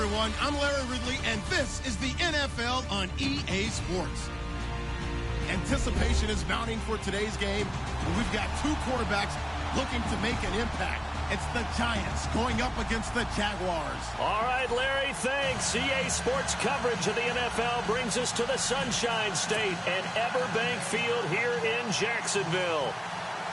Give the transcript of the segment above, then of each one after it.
everyone. I'm Larry Ridley, and this is the NFL on EA Sports. Anticipation is mounting for today's game, and we've got two quarterbacks looking to make an impact. It's the Giants going up against the Jaguars. All right, Larry, thanks. EA Sports coverage of the NFL brings us to the Sunshine State and Everbank Field here in Jacksonville.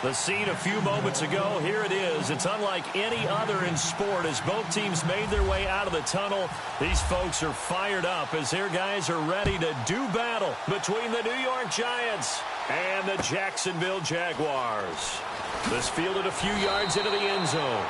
The scene a few moments ago, here it is. It's unlike any other in sport as both teams made their way out of the tunnel. These folks are fired up as their guys are ready to do battle between the New York Giants and the Jacksonville Jaguars. This fielded a few yards into the end zone.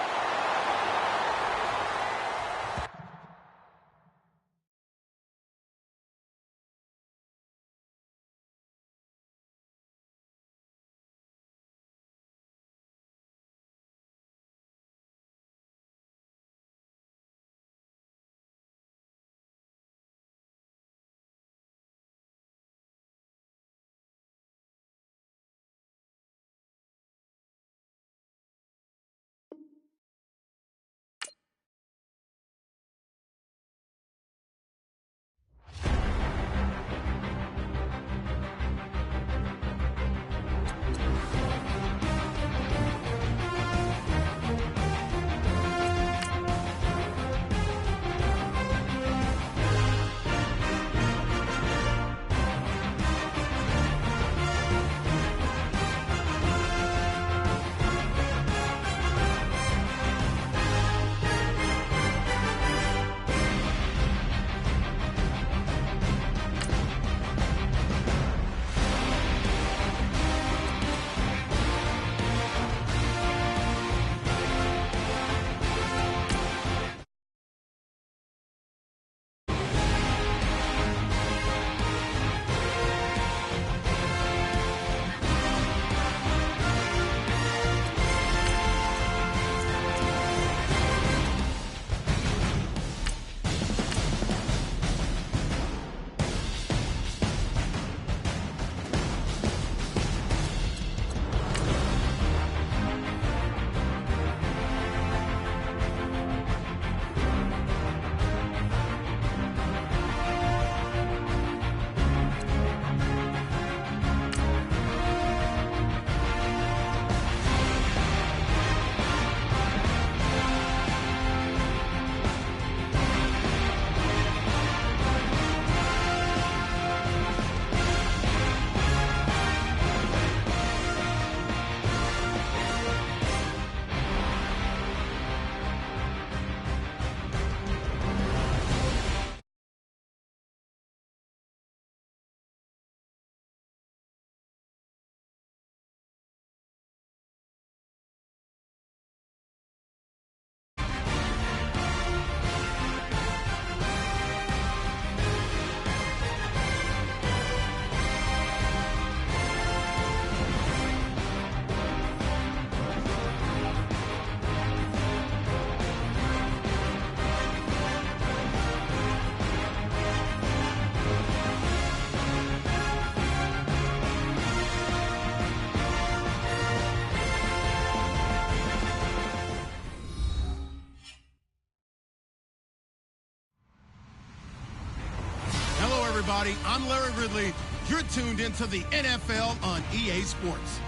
Everybody, I'm Larry Ridley. You're tuned into the NFL on EA Sports.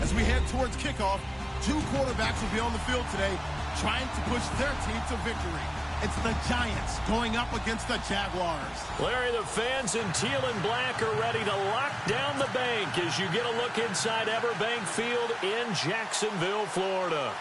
As we head towards kickoff, two quarterbacks will be on the field today trying to push their team to victory. It's the Giants going up against the Jaguars. Larry, the fans in teal and black are ready to lock down the bank as you get a look inside Everbank Field in Jacksonville, Florida.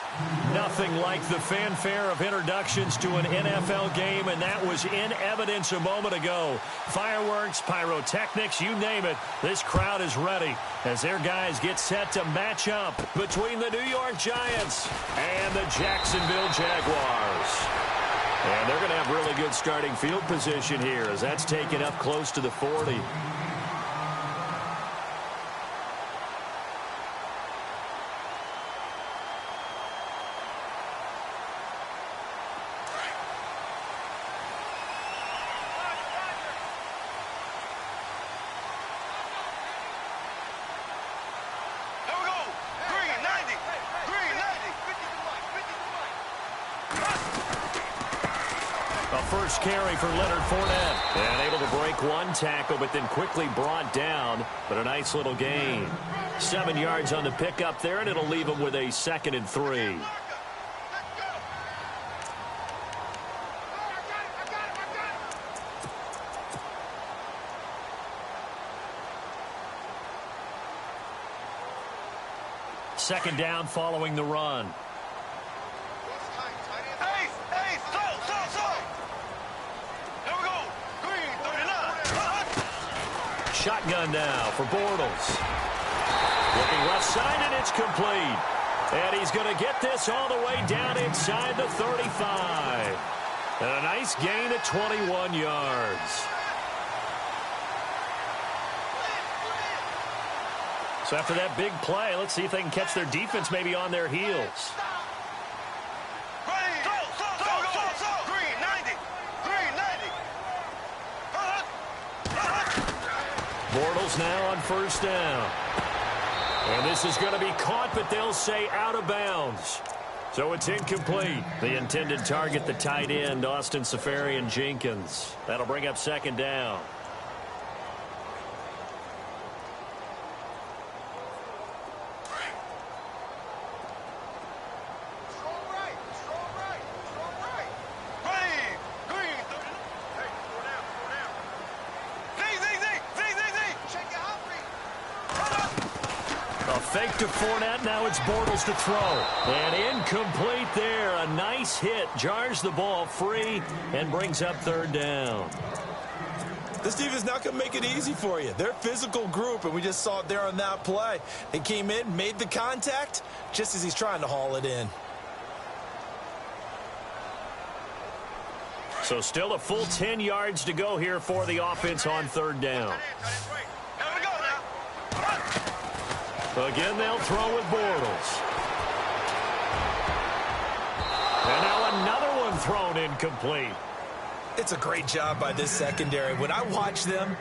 Nothing like the fanfare of introductions to an NFL game, and that was in evidence a moment ago. Fireworks, pyrotechnics, you name it. This crowd is ready as their guys get set to match up between the New York Giants and the Jacksonville Jaguars. And they're going to have really good starting field position here as that's taken up close to the 40. A first carry for Leonard Fournette. And able to break one tackle, but then quickly brought down. But a nice little gain. 7 yards on the pickup there, and it'll leave him with a 2nd and 3. Second down following the run. Shotgun now for Bortles. Looking left side, and it's complete. And he's going to get this all the way down inside the 35. And a nice gain of 21 yards. So after that big play, let's see if they can catch their defense maybe on their heels. Bortles now on first down. And this is going to be caught, but they'll say out of bounds. So it's incomplete. The intended target, the tight end, Austin Seferian-Jenkins. That'll bring up second down. Fake to Fournette. Now it's Bortles to throw. And incomplete there. A nice hit. Jars the ball free and brings up third down. This defense not going to make it easy for you. They're a physical group, and we just saw it there on that play. They came in, made the contact, just as he's trying to haul it in. So still a full 10 yards to go here for the offense on third down. Again, they'll throw with Bortles. And now another one thrown incomplete. It's a great job by this secondary. When I watch them,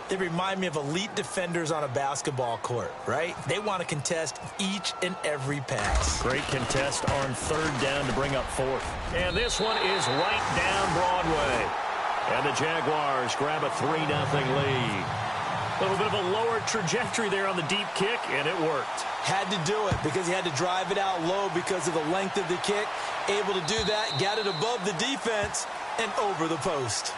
they remind me of elite defenders on a basketball court, right? They want to contest each and every pass. Great contest on third down to bring up fourth. And this one is right down Broadway. And the Jaguars grab a 3-0 lead. A little bit of a lower trajectory there on the deep kick, and it worked. Had to do it because he had to drive it out low because of the length of the kick. Able to do that, got it above the defense and over the post.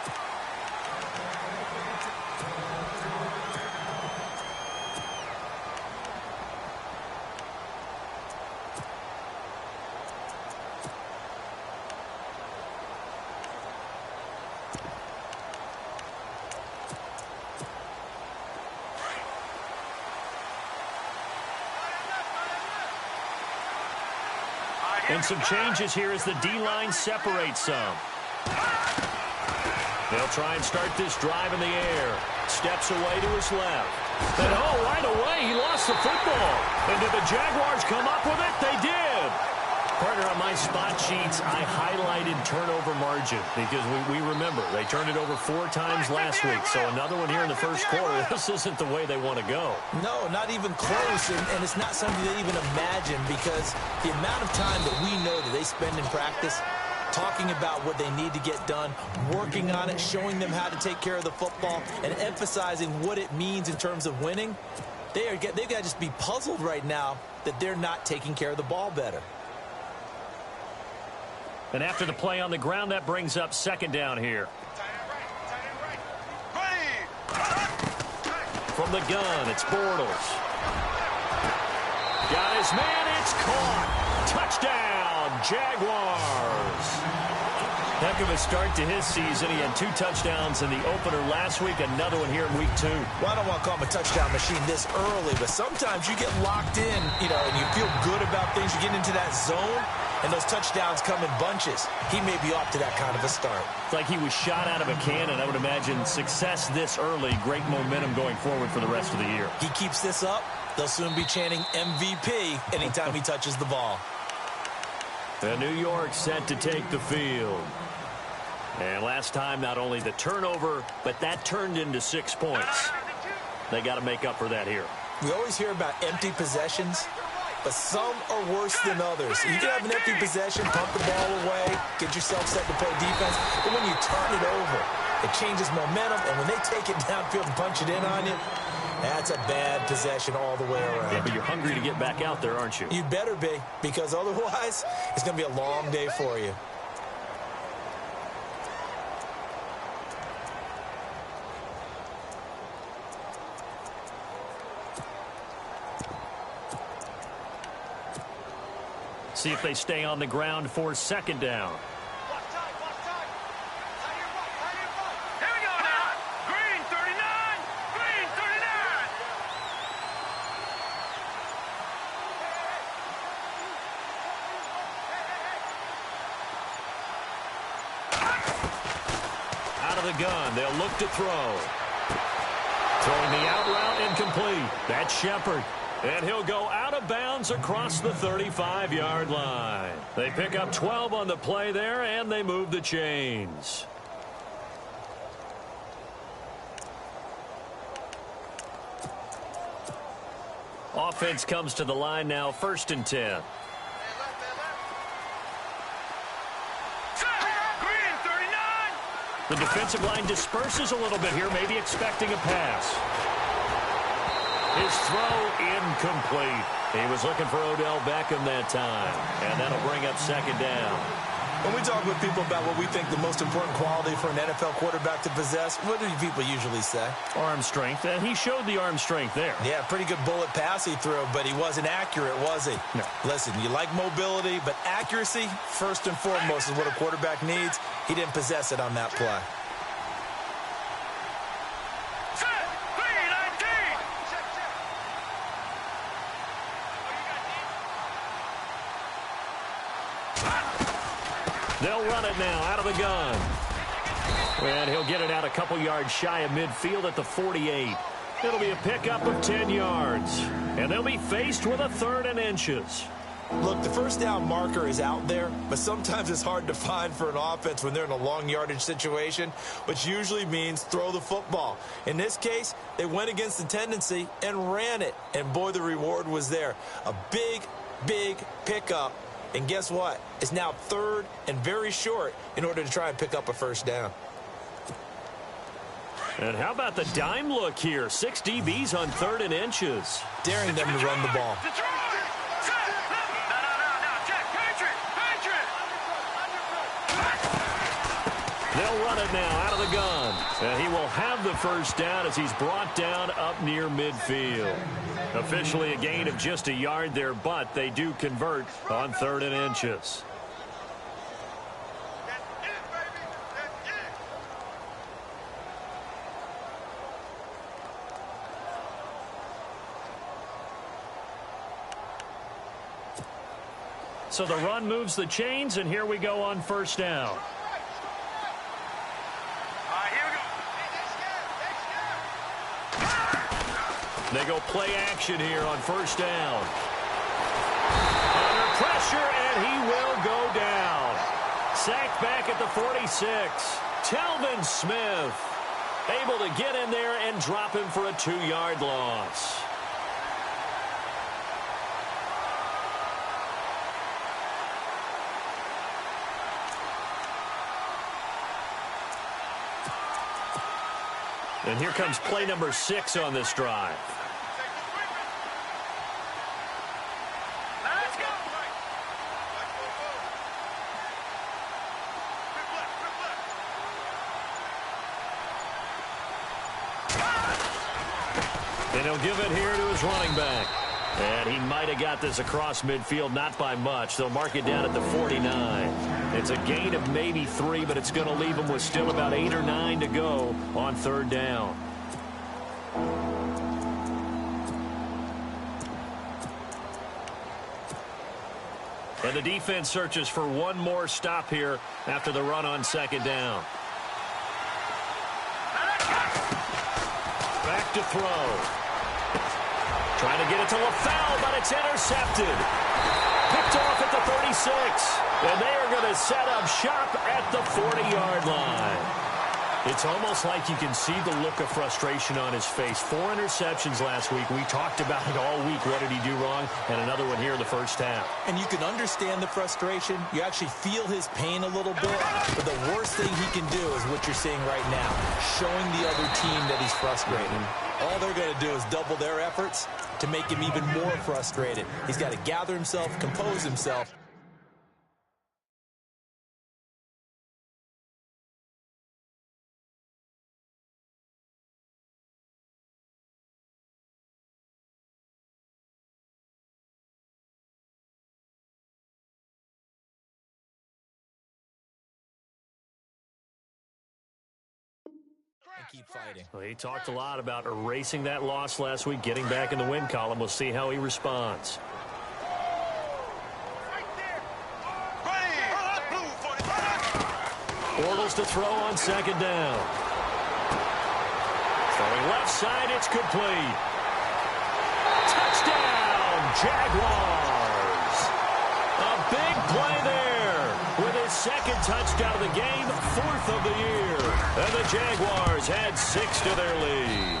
And some changes here as the D-line separates some. They'll try and start this drive in the air. Steps away to his left. And right away, he lost the football. And did the Jaguars come up with it? They did. Partner, on my spot sheets, I highlighted turnover margin because we remember they turned it over 4 times last week. So another one here in the first quarter. This isn't the way they want to go. No, not even close. And it's not something they even imagine because the amount of time that we know that they spend in practice talking about what they need to get done, working on it, showing them how to take care of the football, and emphasizing what it means in terms of winning, they've got to just be puzzled right now that they're not taking care of the ball better. And after the play on the ground, that brings up second down here. From the gun, it's Bortles. Got his man, it's caught. Touchdown, Jaguars. Heck of a start to his season. He had 2 touchdowns in the opener last week, another one here in week 2. Well, I don't want to call him a touchdown machine this early, but sometimes you get locked in, and you feel good about things. You get into that zone, and those touchdowns come in bunches. He may be off to that kind of a start. It's like he was shot out of a cannon. I would imagine success this early, great momentum going forward for the rest of the year. He keeps this up, they'll soon be chanting MVP anytime he touches the ball. And New York set to take the field. And last time, not only the turnover, but that turned into 6 points. They got to make up for that here. We always hear about empty possessions, but some are worse than others. You can have an empty possession, pump the ball away, get yourself set to play defense, but when you turn it over, it changes momentum, and when they take it downfield and punch it in on you, that's a bad possession all the way around. Yeah, but you're hungry to get back out there, aren't you? You better be, because otherwise, it's going to be a long day for you. See if they stay on the ground for second down. Here we go now. Green 39. Green 39. Out of the gun, they'll look to throw. Throwing the out route incomplete. That's Shepard. And he'll go out of bounds across the 35-yard line. They pick up 12 on the play there, and they move the chains. Offense comes to the line now, 1st and 10. Green 39. The defensive line disperses a little bit here, maybe expecting a pass. His throw incomplete. He was looking for Odell Beckham that time, and that'll bring up second down. When we talk with people about what we think the most important quality for an NFL quarterback to possess, what do people usually say? Arm strength, and he showed the arm strength there. Yeah, pretty good bullet pass he threw, but he wasn't accurate, was he? No. Listen, you like mobility, but accuracy, first and foremost, is what a quarterback needs. He didn't possess it on that play. They'll run it now out of the gun. And he'll get it out a couple yards shy of midfield at the 48. It'll be a pickup of 10 yards. And they'll be faced with a 3rd and inches. Look, the first down marker is out there, but sometimes it's hard to find for an offense when they're in a long yardage situation, which usually means throw the football. In this case, they went against the tendency and ran it. And boy, the reward was there. A big, big pickup. And guess what? It's now 3rd and very short in order to try and pick up a first down. And how about the dime look here? 6 DBs on 3rd and inches. Daring them to run the ball. They'll run it now out of the gun. And he will have the first down as he's brought down up near midfield. Officially a gain of just a yard there, but they do convert on 3rd and inches. So the run moves the chains, and here we go on first down. They go play action here on first down. Under pressure, and he will go down. Sacked back at the 46. Telvin Smith able to get in there and drop him for a 2-yard loss. And here comes play number 6 on this drive. And he'll give it here to his running back. And he might have got this across midfield, not by much. They'll mark it down at the 49. It's a gain of maybe 3, but it's going to leave them with still about 8 or 9 to go on 3rd down. And the defense searches for one more stop here after the run on 2nd down. Back to throw. Trying to get it to LaFell, but it's intercepted. Picked off at the 36. And they are going to set up shop at the 40-yard line. It's almost like you can see the look of frustration on his face. 4 interceptions last week. We talked about it all week. What did he do wrong? And another one here in the first half. And you can understand the frustration. You actually feel his pain a little bit. But the worst thing he can do is what you're seeing right now, showing the other team that he's frustrated. All they're going to do is double their efforts to make him even more frustrated. He's got to gather himself, compose himself. And keep fighting. Well, he talked a lot about erasing that loss last week, getting back in the win column. We'll see how he responds. Bortles to throw on second down. Throwing left side, it's complete. Touchdown, Jaguars. A big play there with his second touchdown of the game, 4th of the year. And the Jaguars add 6 to their lead.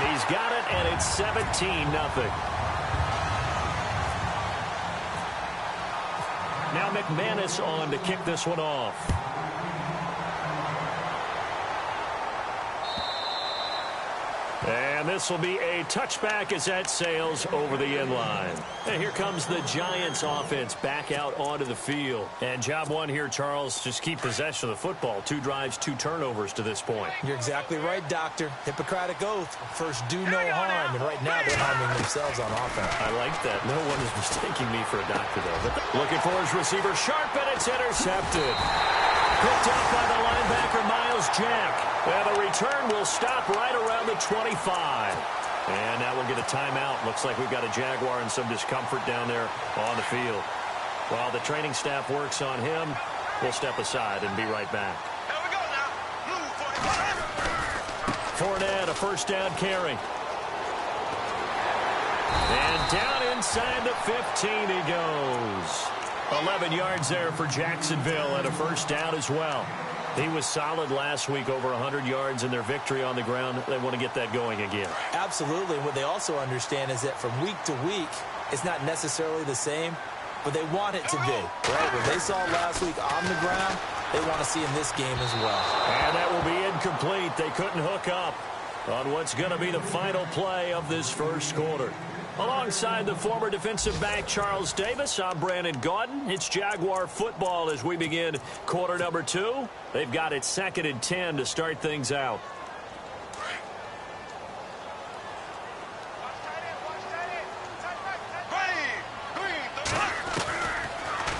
He's got it, and it's 17-0. Now McManus on to kick this one off. And this will be a touchback as that sails over the end line. And here comes the Giants offense back out onto the field. And job one here, Charles, just keep possession of the football. 2 drives, 2 turnovers to this point. You're exactly right, Doctor. Hippocratic oath. First, do no harm. And right now, they're harming themselves on offense. I like that. No one is mistaking me for a doctor, though. But looking for his receiver, sharp, and it's intercepted. Picked up by the linebacker, Miles Jack. And the return will stop right around the 25. And now we'll get a timeout. Looks like we've got a Jaguar in some discomfort down there on the field. While the training staff works on him, we'll step aside and be right back. Here we go now. Move, 45. Fournette, a first down carry. And down inside the 15 he goes. 11 yards there for Jacksonville and a first down as well. He was solid last week, over 100 yards in their victory on the ground. They want to get that going again. Absolutely. What they also understand is that from week to week, it's not necessarily the same, but they want it to be. Right? What they saw last week on the ground, they want to see in this game as well. And that will be incomplete. They couldn't hook up on what's going to be the final play of this first quarter. Alongside the former defensive back Charles Davis, I'm Brandon Gaudin. It's Jaguar football as we begin quarter number 2. They've got it 2nd and 10 to start things out.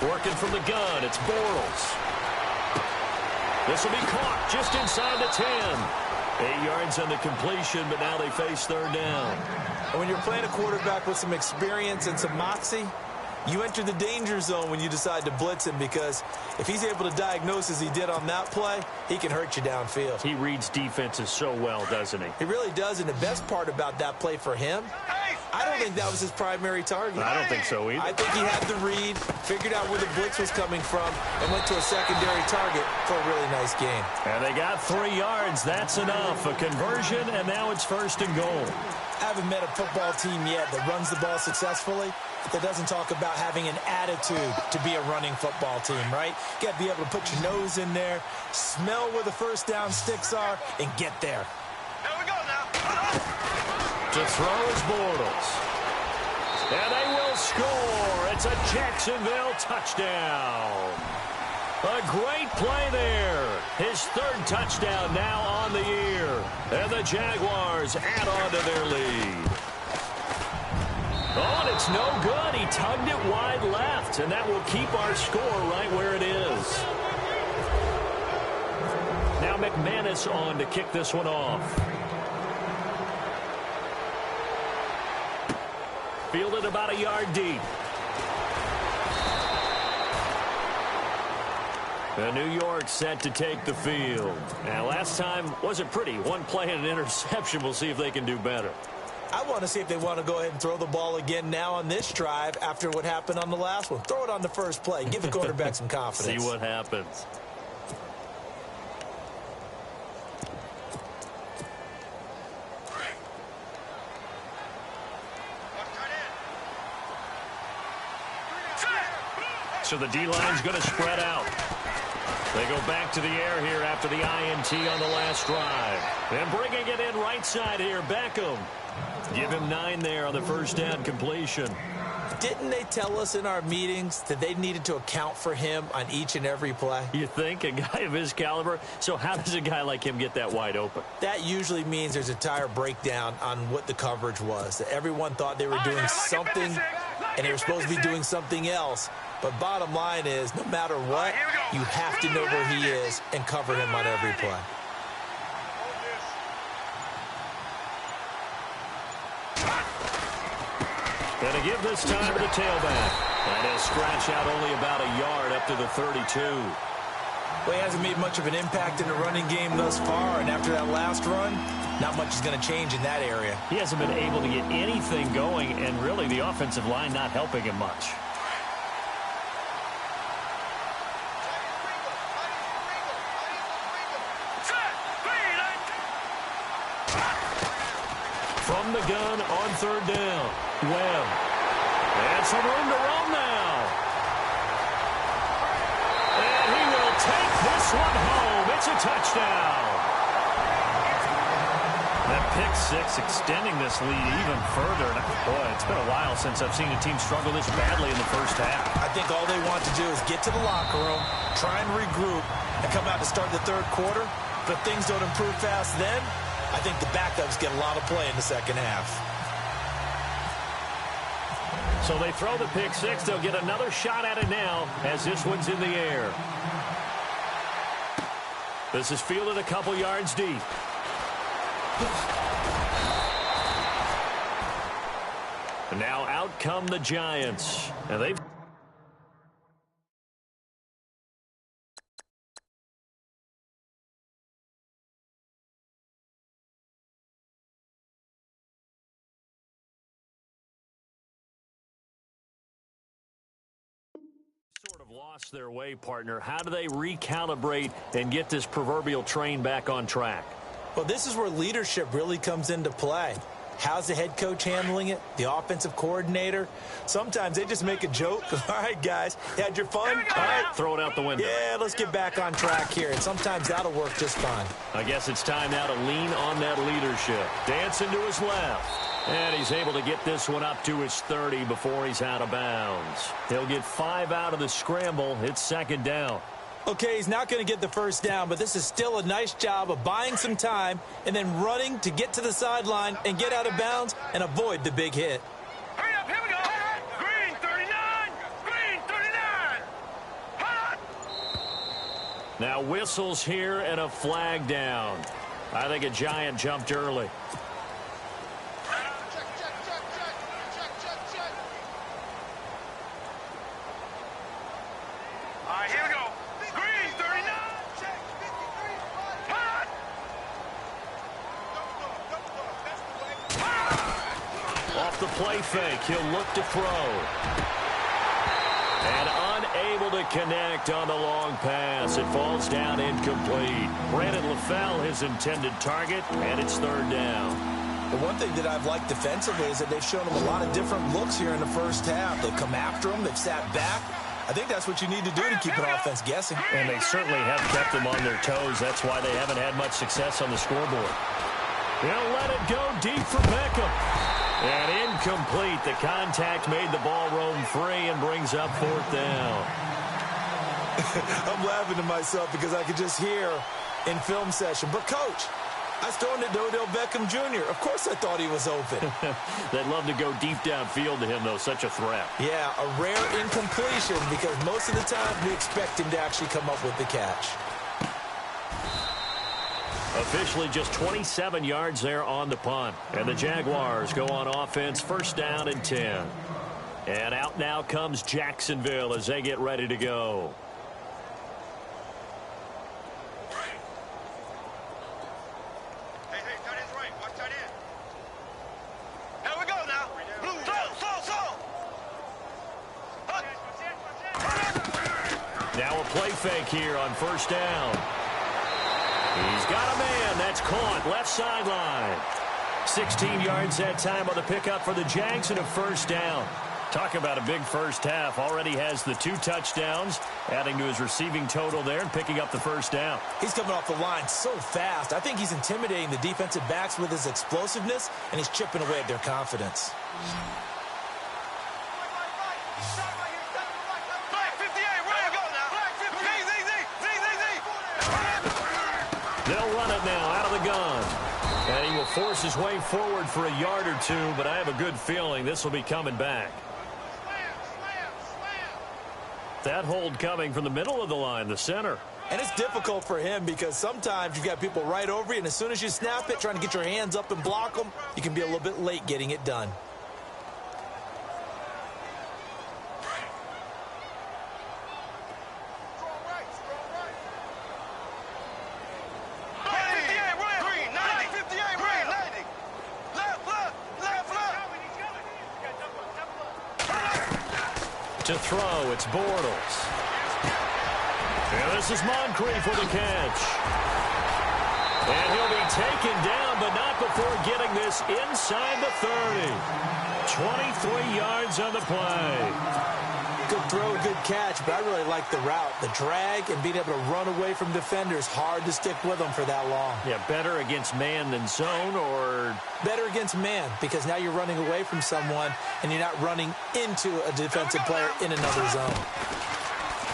Working from the gun, it's Bortles. This will be caught just inside the 10. 8 yards on the completion, but now they face third down. And when you're playing a quarterback with some experience and some moxie, you enter the danger zone when you decide to blitz him, because if he's able to diagnose as he did on that play, he can hurt you downfield. He reads defenses so well, doesn't he? He really does, and the best part about that play for him, I don't think that was his primary target. I don't think so either. I think he had the read, figured out where the blitz was coming from, and went to a secondary target for a really nice game. And they got 3 yards. That's enough. A conversion, and now it's 1st and goal. I haven't met a football team yet that runs the ball successfully that doesn't talk about having an attitude to be a running football team, right? You got to be able to put your nose in there, smell where the first down sticks are, and get there. Here we go now. To throw is Bortles. And they will score. It's a Jacksonville touchdown. A great play there. His 3rd touchdown now on the year. And the Jaguars add on to their lead. Oh, and it's no good. He tugged it wide left, and that will keep our score right where it is. Now McManus on to kick this one off. Fielded about a yard deep. New York set to take the field. Now, last time wasn't pretty. One play and an interception. We'll see if they can do better. I want to see if they want to go ahead and throw the ball again now on this drive after what happened on the last one. Throw it on the first play. Give the quarterback some confidence. See what happens. So the D-line's going to spread out. They go back to the air here after the INT on the last drive. And bringing it in right side here, Beckham. Give him 9 there on the first down completion. Didn't they tell us in our meetings that they needed to account for him on each and every play? You think? A guy of his caliber? So how does a guy like him get that wide open? That usually means there's a tire breakdown on what the coverage was. That everyone thought they were doing something, and they were supposed to be doing something else. But bottom line is, no matter what, you have to know where he is and cover him on every play. Going to give this time to the tailback. And he'll scratch out only about a yard up to the 32. Well, he hasn't made much of an impact in the running game thus far, and after that last run, not much is going to change in that area. He hasn't been able to get anything going, and really the offensive line not helping him much. From the gun on third down. Webb. And some room to roam now. And he will take this one home. It's a touchdown. That pick six extending this lead even further. And boy, it's been a while since I've seen a team struggle this badly in the first half. I think all they want to do is get to the locker room, try and regroup, and come out to start the third quarter. But if things don't improve fast then, I think the backups get a lot of play in the second half. So they throw the pick six. They'll get another shot at it now as this one's in the air. This is fielded a couple yards deep. And now out come the Giants. And they've sort of lost their way, partner. How do they recalibrate and get this proverbial train back on track? Well, this is where leadership really comes into play. How's the head coach handling it? The offensive coordinator? Sometimes they just make a joke. All right, guys, you had your fun? All right, Throw it out the window. yeah, let's get back on track here. And sometimes that'll work just fine. I guess it's time now to lean on that leadership. Dancing to his left. And he's able to get this one up to his 30 before he's out of bounds. He'll get 5 out of the scramble. It's second down. Okay, he's not going to get the first down, but this is still a nice job of buying some time and then running to get to the sideline and get out of bounds and avoid the big hit. Hurry up, here we go. Green 39. Green 39. Hot. Now whistles here and a flag down. I think a Giant jumped early. All right, here we go. Green 39. Hot. Off the play fake, he'll look to throw. And unable to connect on the long pass. It falls down incomplete. Brandon LaFell, his intended target, and it's third down. The one thing that I've liked defensively is that they've shown him a lot of different looks here in the first half. They've come after him. They've sat back. I think that's what you need to do to keep an offense guessing. And they certainly have kept them on their toes. That's why they haven't had much success on the scoreboard. They'll let it go deep for Beckham. And incomplete. The contact made the ball roam free and brings up fourth down. I'm laughing to myself because I could just hear in film session, but coach, I was throwing it to Odell Beckham Jr. Of course I thought he was open. They'd love to go deep downfield to him, though. Such a threat. Yeah, a rare incompletion because most of the time we expect him to actually come up with the catch. Officially just 27 yards there on the punt. And the Jaguars go on offense, first down and 10. And out now comes Jacksonville as they get ready to go. Hey, tight end's right. Watch tight end. Here we go now. Blue, slow. Hot. Now a play fake here on first down. He's got a man. That's caught. Left sideline. 16 yards that time on the pickup for the Jags and a first down. Talk about a big first half. Already has the 2 touchdowns, adding to his receiving total there and picking up the first down. He's coming off the line so fast. I think he's intimidating the defensive backs with his explosiveness, and he's chipping away at their confidence. They'll run it now out of the gun. And he will force his way forward for a yard or 2, but I have a good feeling this will be coming back. That hold coming from the middle of the line, the center. And it's difficult for him because sometimes you've got people right over you, and as soon as you snap it, trying to get your hands up and block them, you can be a little bit late getting it done. To throw, it's Bortles. And this is Moncrief with the catch. And he'll be taken down, but not before getting this inside the 30. 23 yards on the play. Good throw, good catch, but I really like the route. The drag and being able to run away from defenders, hard to stick with them for that long. Yeah, better against man than zone, or better against man, because now you're running away from someone and you're not running into a defensive player in another zone.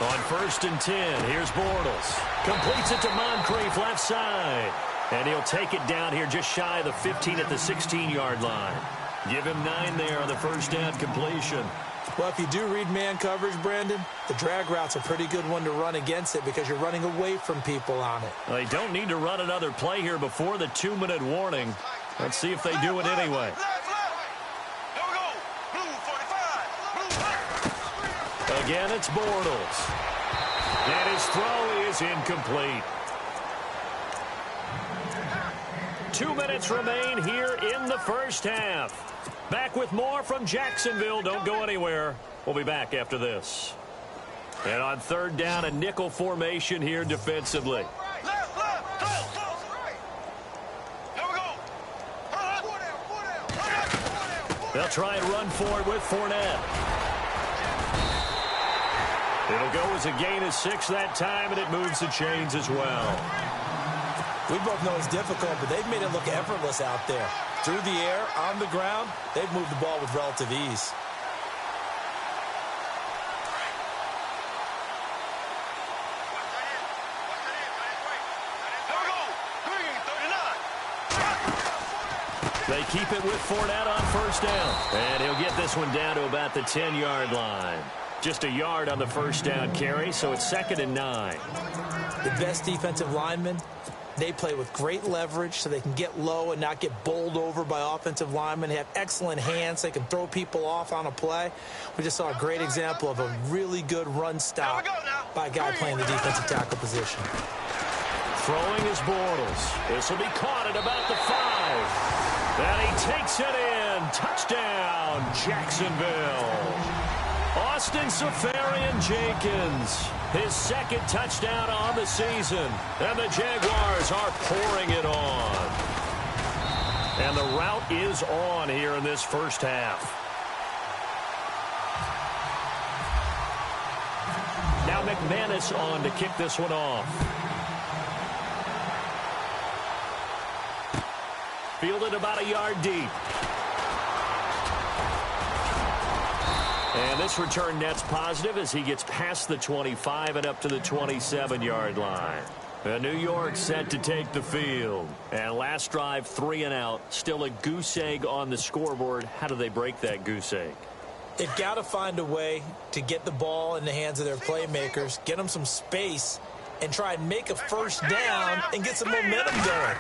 On 1st and 10, here's Bortles. Completes it to Moncrief left side. And he'll take it down here just shy of the 15 at the 16-yard line. Give him 9 there on the first down completion. Well, if you do read man coverage, Brandon, the drag route's a pretty good one to run against it because you're running away from people on it. They don't need to run another play here before the 2-minute warning. Let's see if they do it anyway. Again, it's Bortles. And his throw is incomplete. 2 minutes remain here in the first half. Back with more from Jacksonville. Don't go anywhere. We'll be back after this. And on 3rd down, a nickel formation here defensively. They'll try and run for it with Fournette. It'll go as a gain of 6 that time, and it moves the chains as well. We both know it's difficult, but they've made it look effortless out there. Through the air, on the ground, they've moved the ball with relative ease. They keep it with Fournette on 1st down. And he'll get this one down to about the 10-yard line. Just a yard on the 1st down carry, so it's 2nd and 9. The best defensive linemen, they play with great leverage so they can get low and not get bowled over by offensive linemen. They have excellent hands. They can throw people off on a play. We just saw a great example of a really good run stop by a guy playing the defensive tackle position. Throwing is Bortles. This will be caught at about the 5. And he takes it in. Touchdown, Jacksonville. Austin Seferian-Jenkins, his 2nd touchdown on the season. And the Jaguars are pouring it on. And the route is on here in this first half. Now McManus on to kick this one off. Fielded about a yard deep. And this return net's positive as he gets past the 25 and up to the 27-yard line. And New York set to take the field. And last drive, 3 and out. Still a goose egg on the scoreboard. How do they break that goose egg? They've got to find a way to get the ball in the hands of their playmakers, get them some space, and try and make a first down and get some momentum going.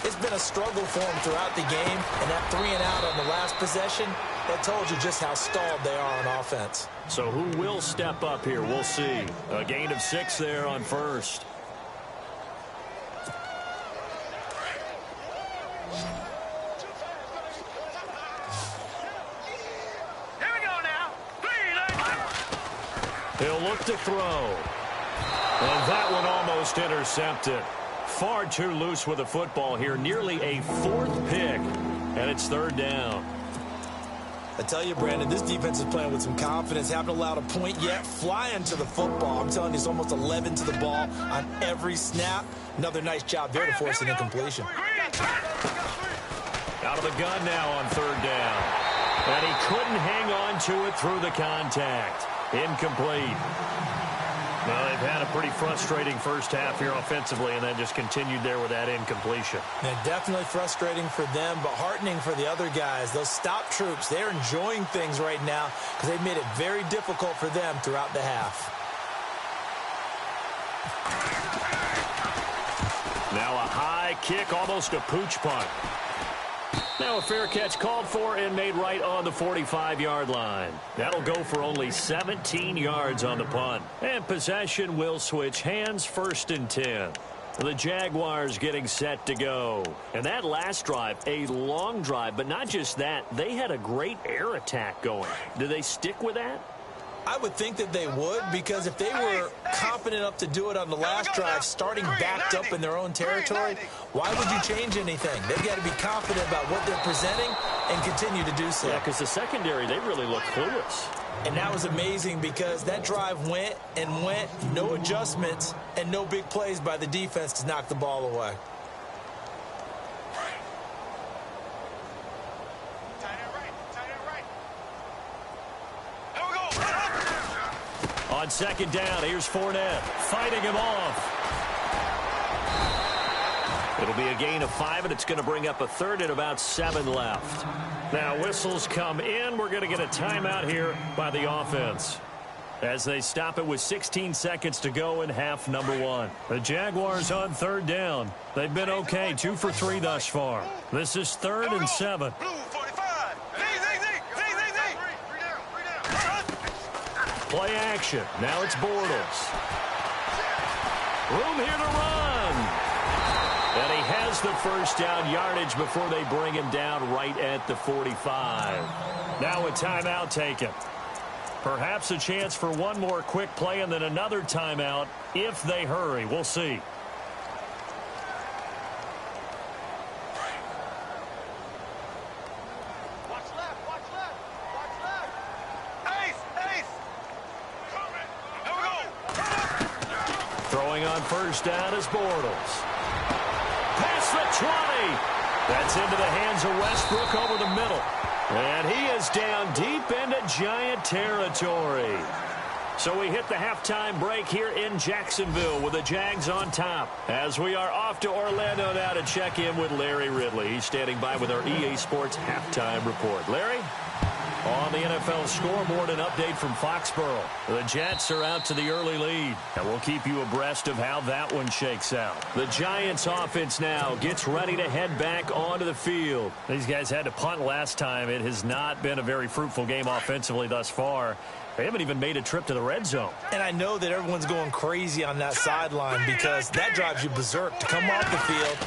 It's been a struggle for them throughout the game, and that 3 and out on the last possession, that told you just how stalled they are on offense. So who will step up here? We'll see. A gain of 6 there on 1st. Here we go now. He'll look to throw. And that one almost intercepted. Far too loose with the football here. Nearly a 4th pick. And it's 3rd down. I tell you, Brandon, this defense is playing with some confidence. Haven't allowed a point yet. Flying to the football. I'm telling you, it's almost 11 to the ball on every snap. Another nice job there to force an incompletion. Out of the gun now on third down. And he couldn't hang on to it through the contact. Incomplete. Well, they've had a pretty frustrating first half here offensively and then just continued there with that incompletion. And definitely frustrating for them, but heartening for the other guys. Those stop troops, they're enjoying things right now because they've made it very difficult for them throughout the half. Now a high kick, almost a pooch punt. Now a fair catch called for and made right on the 45-yard line. That'll go for only 17 yards on the punt. And possession will switch hands, 1st and 10. The Jaguars getting set to go. And that last drive, a long drive, but not just that. They had a great air attack going. Do they stick with that? I would think that they would, because if they were confident enough to do it on the last drive, starting backed up in their own territory, why would you change anything? They've got to be confident about what they're presenting and continue to do so. Yeah, because the secondary, they really look clueless. And that was amazing because that drive went and went, no adjustments, and no big plays by the defense to knock the ball away. On second down, here's Fournette fighting him off. It'll be a gain of 5, and it's going to bring up a third and about 7 left. Now whistles come in. We're going to get a timeout here by the offense as they stop it with 16 seconds to go in half number 1. The Jaguars on third down. They've been okay, 2 for 3 thus far. This is 3rd and 7. Play action. Now it's Bortles. Room here to run. And he has the first down yardage before they bring him down right at the 45. Now a timeout taken. Perhaps a chance for one more quick play and then another timeout if they hurry. We'll see. On first down is Bortles. Past the 20. That's into the hands of Westbrook over the middle. And he is down deep into Giant territory. So we hit the halftime break here in Jacksonville with the Jags on top. As we are off to Orlando now to check in with Larry Ridley. He's standing by with our EA Sports halftime report. Larry? On the NFL scoreboard, an update from Foxborough. The Jets are out to the early lead, and we'll keep you abreast of how that one shakes out. The Giants offense now gets ready to head back onto the field. These guys had to punt last time. It has not been a very fruitful game offensively thus far. They haven't even made a trip to the red zone. And I know that everyone's going crazy on that sideline because that drives you berserk to come off the field,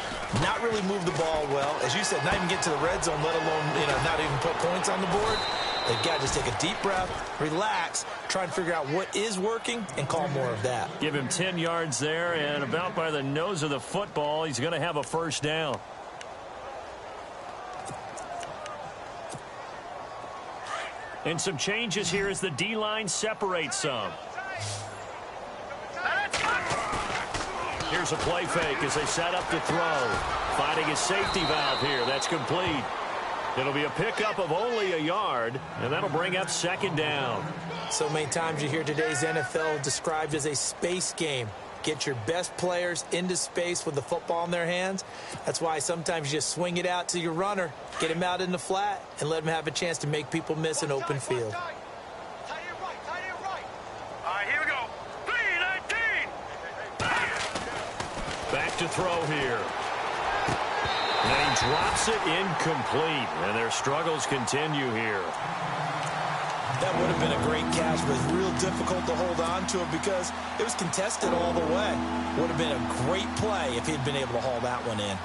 not really move the ball well. As you said, not even get to the red zone, let alone, not even put points on the board. They've got to just take a deep breath, relax, try and figure out what is working, and call more of that. Give him 10 yards there, and about by the nose of the football, he's going to have a first down. And some changes here as the D-line separates some. Here's a play fake as they set up to throw. Finding his safety valve here. That's complete. It'll be a pickup of only a yard, and that'll bring up second down. So many times you hear today's NFL described as a space game. Get your best players into space with the football in their hands. That's why sometimes you just swing it out to your runner, get him out in the flat, and let him have a chance to make people miss an open field. All right, here we go. 3-19. Back to throw here. And he drops it incomplete, and their struggles continue here. That would have been a great catch, but it's real difficult to hold on to it because it was contested all the way. Would have been a great play if he'd been able to haul that one in.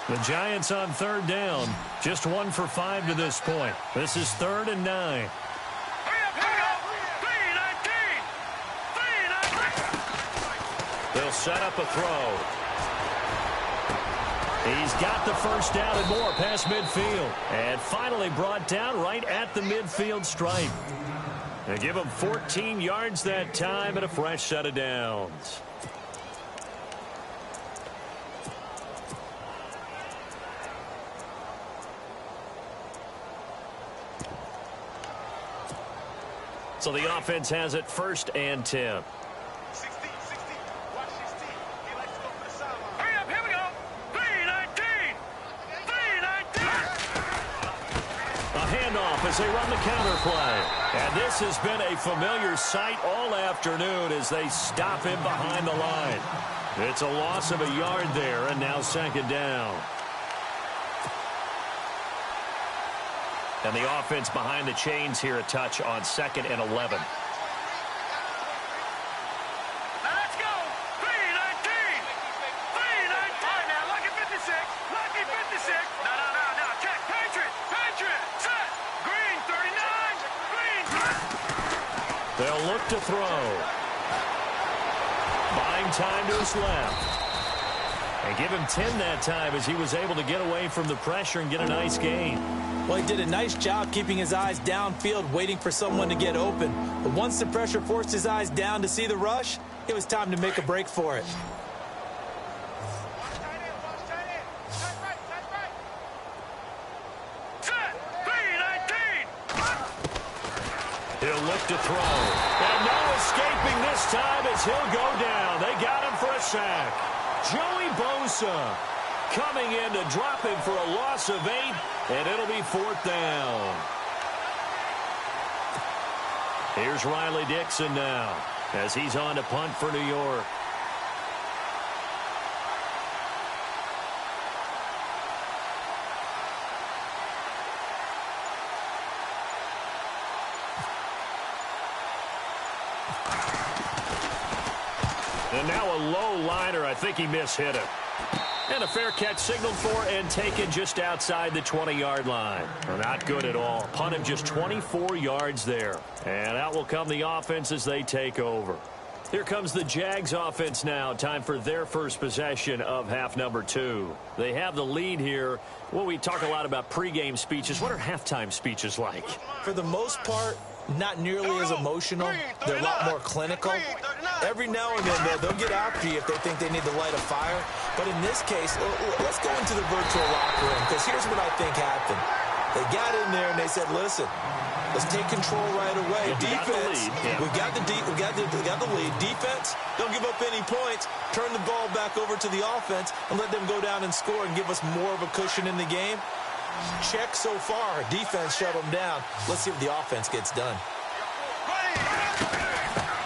The Giants on third down, just 1 for 5 to this point. This is 3rd and 9. They'll set up a throw. He's got the first down and more past midfield. And finally brought down right at the midfield stripe. They give him 14 yards that time and a fresh set of downs. So the offense has it 1st and 10. 16. Watch 16. He likes to go for the sideline. Hurry up, here we go. 3-19. A handoff as they run the counter play. And this has been a familiar sight all afternoon as they stop him behind the line. It's a loss of a yard there, and now 2nd down. And the offense behind the chains here a touch on 2nd and 11. Now let's go. 3-19. 3-19. Now, lucky 56. Lucky 56. No. Check. Patriot. Set. Green, 39. Green. They'll look to throw. Buying time to his left. And give him 10 that time as he was able to get away from the pressure and get a nice gain. Well, he did a nice job keeping his eyes downfield, waiting for someone to get open. But once the pressure forced his eyes down to see the rush, it was time to make a break for it. Watch tight end. Tight right. Set. 3-19. He'll look to throw. And no escaping this time as he'll go down. They got him for a sack. Joey Bosa coming in to drop him for a loss of 8, and it'll be 4th down. Here's Riley Dixon now as he's on to punt for New York. And now a low liner. I think he mishit it. And a fair catch signaled for and taken just outside the 20-yard line. Well, not good at all. Punt him just 24 yards there. And out will come the offense as they take over. Here comes the Jags offense now. Time for their first possession of half number 2. They have the lead here. Well, we talk a lot about pregame speeches. What are halftime speeches like? For the most part, not nearly as emotional. They're a lot more clinical. Every now and then, they'll get after you if they think they need to light a fire. But in this case, let's go into the virtual locker room, because here's what I think happened. They got in there and they said, listen, let's take control right away. Defense, we got the lead. Defense, don't give up any points. Turn the ball back over to the offense and let them go down and score and give us more of a cushion in the game. Check so far. Defense shut them down. Let's see if the offense gets done.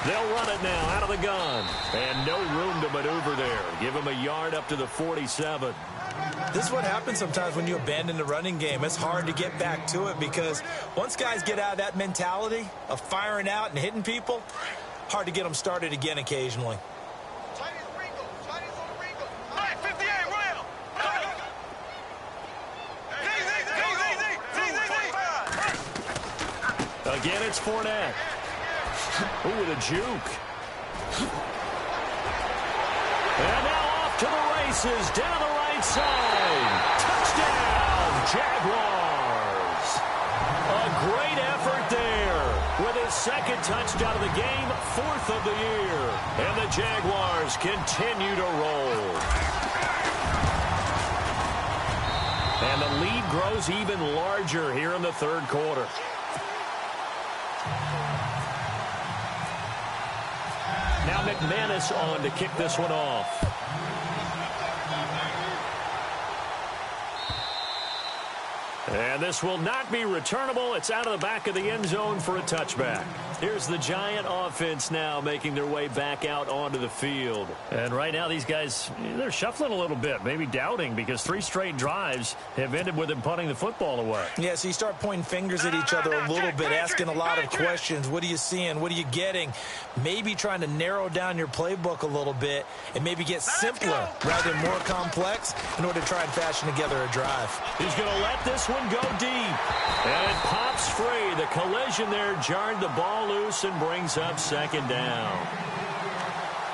They'll run it now out of the gun. And no room to maneuver there. Give him a yard up to the 47. This is what happens sometimes when you abandon the running game. It's hard to get back to it because once guys get out of that mentality of firing out and hitting people, hard to get them started again occasionally. Again, it's Fournette. Ooh, with a juke. And now off to the races, down the right side. Touchdown, Jaguars. A great effort there. With his 2nd touchdown of the game, 4th of the year. And the Jaguars continue to roll. And the lead grows even larger here in the 3rd quarter. Now McManus on to kick this one off. And this will not be returnable. It's out of the back of the end zone for a touchback. Here's the Giant offense now making their way back out onto the field. And right now these guys, they're shuffling a little bit, maybe doubting, because 3 straight drives have ended with them punting the football away. Yeah, so you start pointing fingers at each other a little bit, asking a lot of questions. What are you seeing? What are you getting? Maybe trying to narrow down your playbook a little bit and maybe get simpler rather than more complex in order to try and fashion together a drive. He's going to let this one go deep. And it pops free. The collision there jarred the ball loose and brings up 2nd down.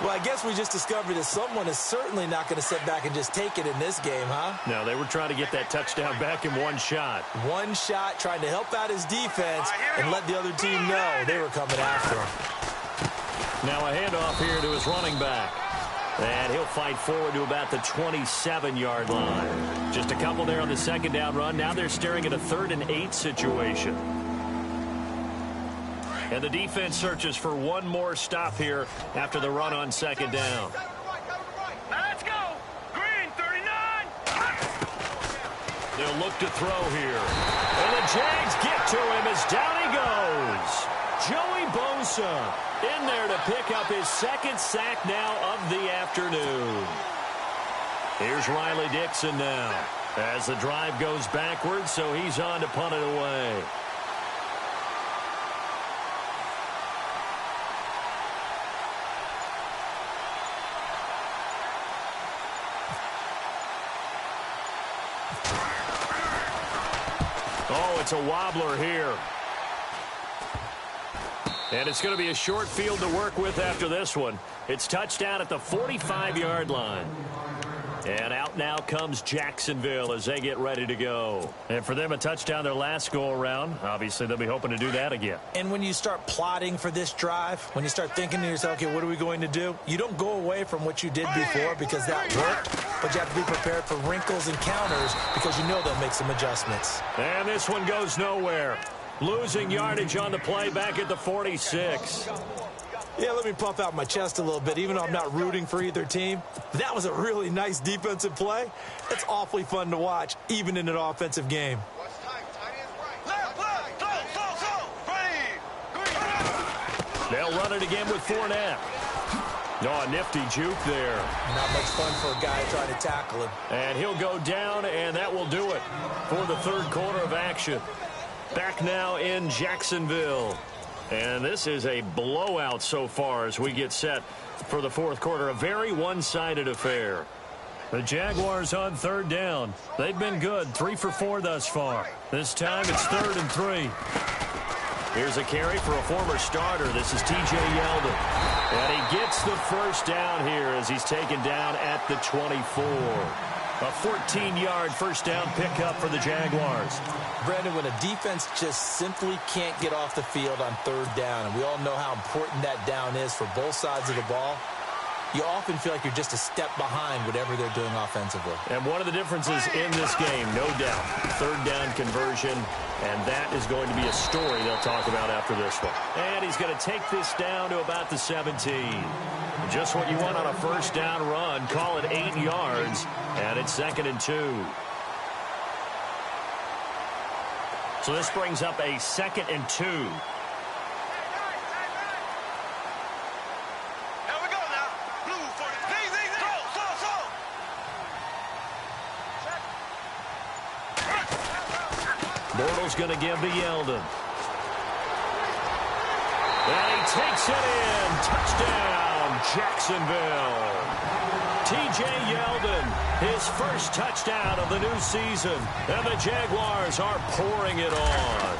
Well, I guess we just discovered that someone is certainly not going to sit back and just take it in this game, huh? No, they were trying to get that touchdown back in one shot. One shot, trying to help out his defense and let the other team know they were coming after him. Now a handoff here to his running back. And he'll fight forward to about the 27-yard line. Just a couple there on the second down run. Now they're staring at a 3rd and 8 situation. And the defense searches for one more stop here after the run on second down. Now let's go. Green, 39. They'll look to throw here. And the Jags get to him as down he goes. Joey Bosa in there to pick up his 2nd sack now of the afternoon. Here's Riley Dixon now as the drive goes backwards, so he's on to punt it away. Oh, it's a wobbler here. And it's going to be a short field to work with after this one. It's touchdown at the 45-yard line. And out now comes Jacksonville as they get ready to go. And for them, a touchdown their last go-around. Obviously, they'll be hoping to do that again. And when you start plotting for this drive, when you start thinking to yourself, okay, what are we going to do? You don't go away from what you did before because that worked, but you have to be prepared for wrinkles and counters because you know they'll make some adjustments. And this one goes nowhere. Losing yardage on the play back at the 46. Yeah, let me puff out my chest a little bit, even though I'm not rooting for either team. That was a really nice defensive play. It's awfully fun to watch, even in an offensive game. They'll run it again with Fournette. Oh, a nifty juke there. Not much fun for a guy trying to tackle him. And he'll go down, and that will do it for the 3rd quarter of action. Back now in Jacksonville. And this is a blowout so far as we get set for the 4th quarter. A very one-sided affair. The Jaguars on 3rd down. They've been good, 3 for 4 thus far. This time it's 3rd and 3. Here's a carry for a former starter. This is T.J. Yeldon. And he gets the first down here as he's taken down at the 24. A 14-yard first down pickup for the Jaguars. Brandon, when a defense just simply can't get off the field on 3rd down, and we all know how important that down is for both sides of the ball, you often feel like you're just a step behind whatever they're doing offensively. And one of the differences in this game, no doubt, 3rd down conversion, and that is going to be a story they'll talk about after this one. And he's going to take this down to about the 17. Just what you want on a first down run. Call it 8 yards, and it's 2nd and 2. So this brings up a 2nd and 2. Here we go now. Blue 40. Bortles going to give to Yeldon. And he takes it in. Touchdown, Jacksonville. T.J. Yeldon, his first touchdown of the new season. And the Jaguars are pouring it on.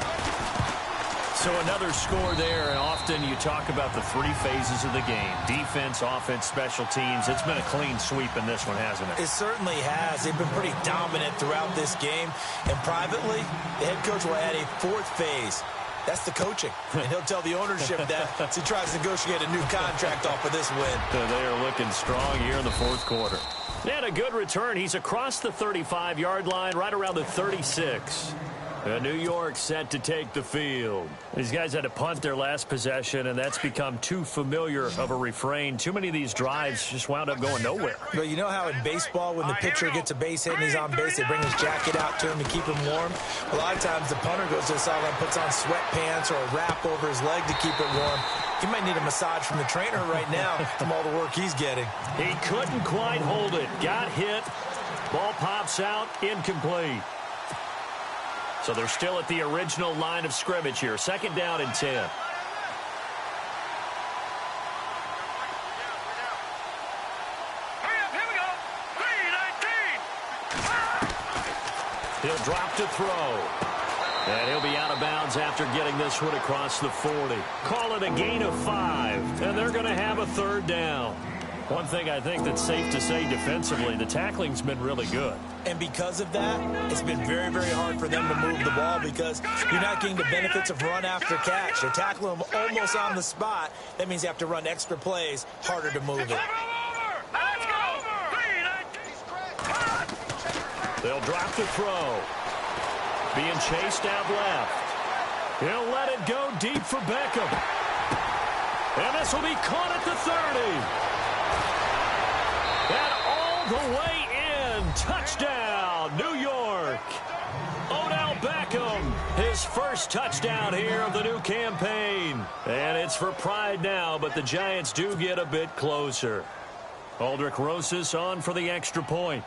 So another score there, and often you talk about the 3 phases of the game. Defense, offense, special teams. It's been a clean sweep in this one, hasn't it? It certainly has. They've been pretty dominant throughout this game. And privately, the head coach will add a 4th phase. That's the coaching. And he'll tell the ownership that as he tries to negotiate a new contract off of this win. They are looking strong here in the 4th quarter. And a good return. He's across the 35-yard line, right around the 36. New York set to take the field. These guys had to punt their last possession, and that's become too familiar of a refrain. Too many of these drives just wound up going nowhere. But you know how in baseball, when the pitcher gets a base hit and he's on base, they bring his jacket out to him to keep him warm? A lot of times the punter goes to the sideline, puts on sweatpants or a wrap over his leg to keep it warm. He might need a massage from the trainer right now from all the work he's getting. He couldn't quite hold it. Got hit. Ball pops out. Incomplete. So they're still at the original line of scrimmage here. 2nd down and 10. Hurry up, here we go. 3-19. He'll drop to throw. And he'll be out of bounds after getting this one across the 40. Call it a gain of 5. And they're going to have a 3rd down. One thing I think that's safe to say defensively, the tackling's been really good. And because of that, it's been very, very hard for them to move the ball because you're not getting the benefits of run after catch. They're tackling them almost on the spot. That means you have to run extra plays, harder to move it. They'll drop the throw. Being chased out left. He'll let it go deep for Beckham. And this will be caught at the 30. And all the way in. Touchdown, New York. Odell Beckham, his first touchdown here of the new campaign. And it's for pride now, but the Giants do get a bit closer. Aldrick Rosas on for the extra point.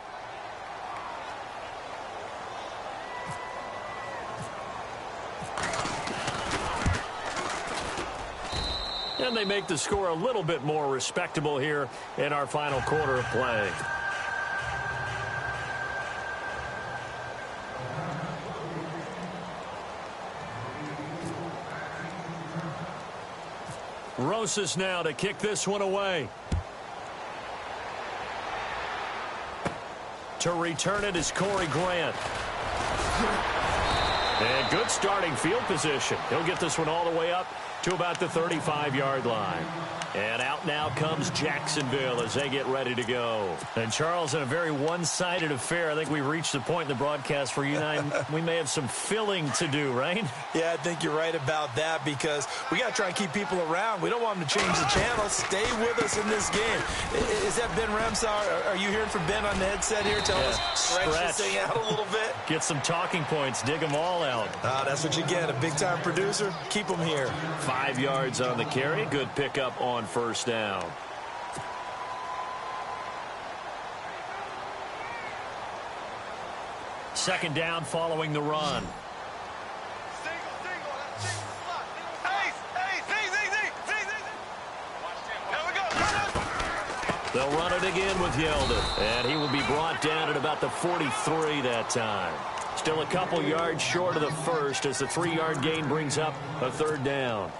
And they make the score a little bit more respectable here in our final quarter of play. Rosas now to kick this one away. To return it is Corey Grant. And good starting field position. He'll get this one all the way up to about the 35-yard line. And out now comes Jacksonville as they get ready to go. And, Charles, in a very one-sided affair, I think we've reached the point in the broadcast where you and I, we may have some filling to do, right? Yeah, I think you're right about that because we got to try and keep people around. We don't want them to change the channel. Stay with us in this game. Is that Ben Remsar? Are you hearing from Ben on the headset here? Tell us, stretch this thing out a little bit. Get some talking points. Dig them all out. That's what you get. A big-time producer. Keep them here. 5 yards on the carry. Good pickup on first down. Second down following the run. They'll run it again with Yeldon. And he will be brought down at about the 43 that time. Still a couple yards short of the first as the 3-yard gain brings up a third down.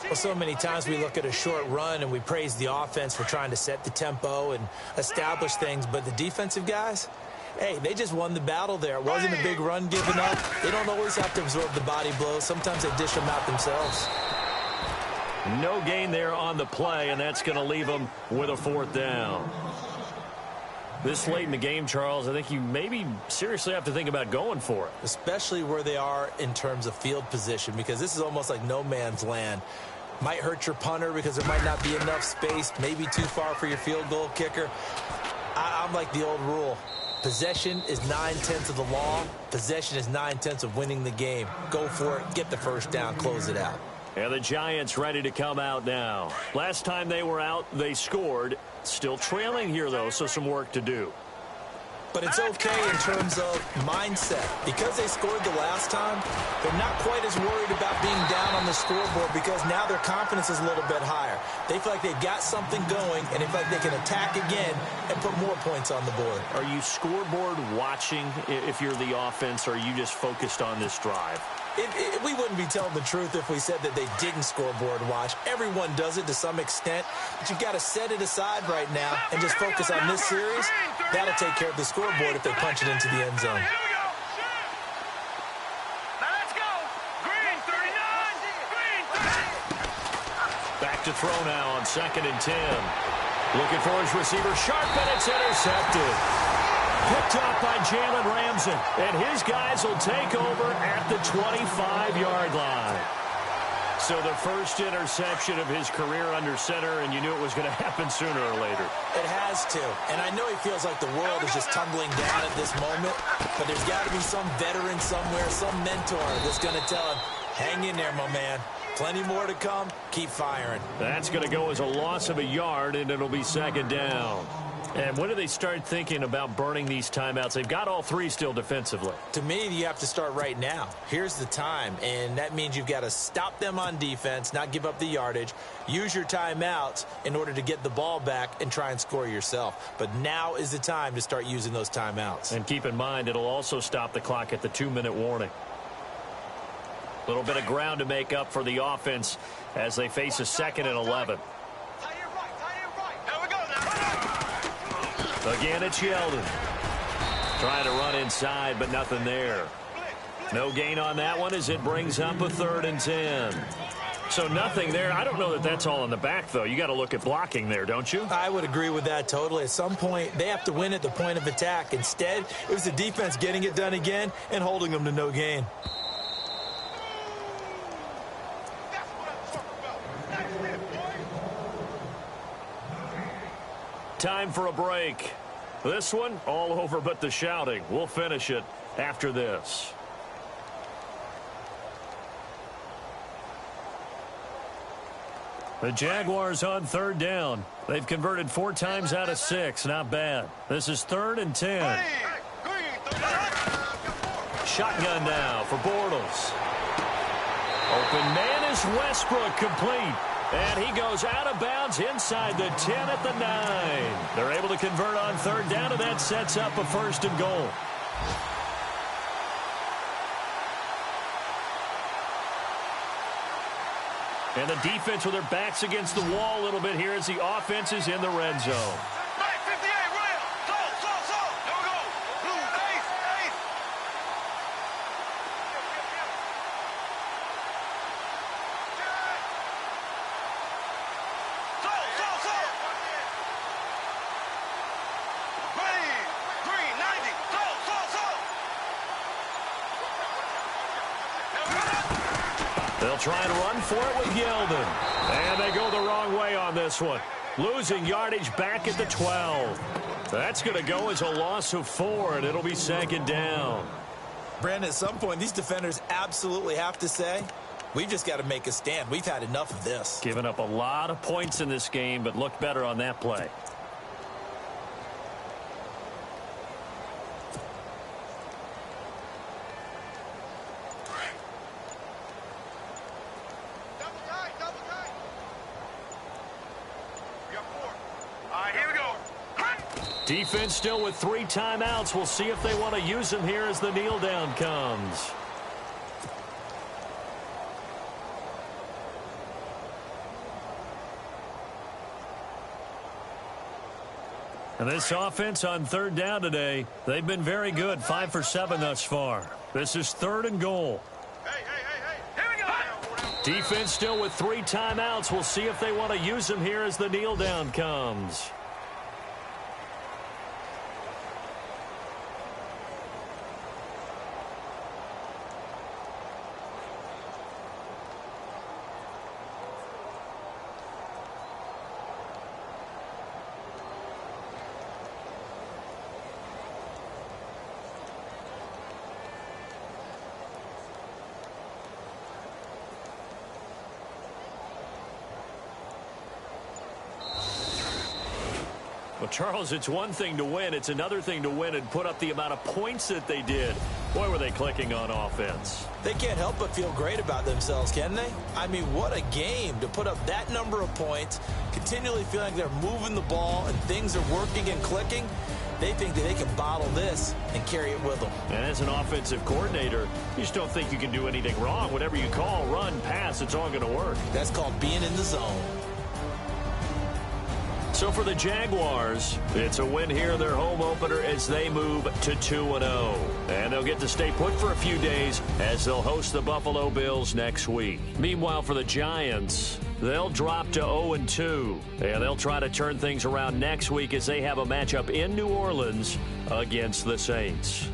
Well, so many times we look at a short run and we praise the offense for trying to set the tempo and establish things. But the defensive guys, hey, they just won the battle there. It wasn't a big run given up. They don't always have to absorb the body blows. Sometimes they dish them out themselves. No gain there on the play, and that's going to leave them with a fourth down. This late in the game, Charles, I think you maybe seriously have to think about going for it. Especially where they are in terms of field position, because this is almost like no man's land. Might hurt your punter because there might not be enough space, maybe too far for your field goal kicker. I'm like the old rule. Possession is 9/10 of the law. Possession is 9/10 of winning the game. Go for it. Get the first down. Close it out. And the Giants ready to come out now. Last time they were out, they scored. Still trailing here, though, so some work to do. But it's okay in terms of mindset. Because they scored the last time, they're not quite as worried about being down on the scoreboard because now their confidence is a little bit higher. They feel like they've got something going, and they feel like they can attack again and put more points on the board. Are you scoreboard watching if you're the offense, or are you just focused on this drive? We wouldn't be telling the truth if we said that they didn't scoreboard watch. Everyone does it to some extent, but you've got to set it aside right now and just focus on this series. That'll take care of the scoreboard if they punch it into the end zone. Back to throw now on 2nd and 10. Looking for his receiver, sharp, and it's intercepted. Picked off by Jalen Ramsey, and his guys will take over at the 25-yard line. So the first interception of his career under center, and you knew it was going to happen sooner or later. It has to, and I know he feels like the world is just tumbling down at this moment, but there's got to be some veteran somewhere, some mentor that's going to tell him, hang in there, my man. Plenty more to come. Keep firing. That's going to go as a loss of a yard, and it'll be 2nd down. And when do they start thinking about burning these timeouts? They've got all 3 still defensively. To me, you have to start right now. Here's the time, and that means you've got to stop them on defense, not give up the yardage, use your timeouts in order to get the ball back and try and score yourself. But now is the time to start using those timeouts. And keep in mind, it'll also stop the clock at the 2-minute warning. A little bit of ground to make up for the offense as they face a 2nd and 11. Tie it right. Here we go now. Again, it's Yeldon. Trying to run inside, but nothing there. No gain on that one as it brings up a 3rd and 10. So nothing there. I don't know that that's all in the back, though. You got to look at blocking there, don't you? I would agree with that totally. At some point, they have to win at the point of attack. Instead, it was the defense getting it done again and holding them to no gain. Time for a break. This one, all over but the shouting. We'll finish it after this. The Jaguars on 3rd down. They've converted 4 times out of 6. Not bad. This is 3rd and 10. Shotgun now for Bortles. Open man is Westbrook, complete. And he goes out of bounds inside the 10 at the 9. They're able to convert on 3rd down, and that sets up a 1st and goal. And the defense with their backs against the wall a little bit here as the offense is in the red zone. They'll try and run for it with Yeldon. And they go the wrong way on this one. Losing yardage back at the 12. That's going to go as a loss of 4, and it'll be 2nd down. Brandon, at some point, these defenders absolutely have to say, we've just got to make a stand. We've had enough of this. Giving up a lot of points in this game, but looked better on that play. Defense still with 3 timeouts. We'll see if they want to use them here as the kneel down comes. And this offense on 3rd down today, they've been very good. 5 for 7 thus far. This is 3rd and goal. Here we go. Defense still with 3 timeouts. We'll see if they want to use them here as the kneel down comes. Well, Charles, it's one thing to win. It's another thing to win and put up the amount of points that they did. Boy, were they clicking on offense. They can't help but feel great about themselves, can they? I mean, what a game to put up that number of points, continually feeling like they're moving the ball and things are working and clicking. They think that they can bottle this and carry it with them. And as an offensive coordinator, you just don't think you can do anything wrong. Whatever you call, run, pass, it's all going to work. That's called being in the zone. So for the Jaguars, it's a win here, their home opener, as they move to 2-0. And they'll get to stay put for a few days as they'll host the Buffalo Bills next week. Meanwhile, for the Giants, they'll drop to 0-2. And they'll try to turn things around next week as they have a matchup in New Orleans against the Saints.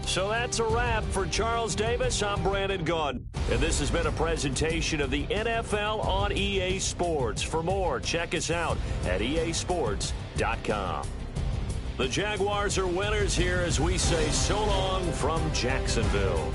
So that's a wrap. For Charles Davis, I'm Brandon Gaudin. And this has been a presentation of the NFL on EA Sports. For more, check us out at easports.com. The Jaguars are winners here as we say so long from Jacksonville.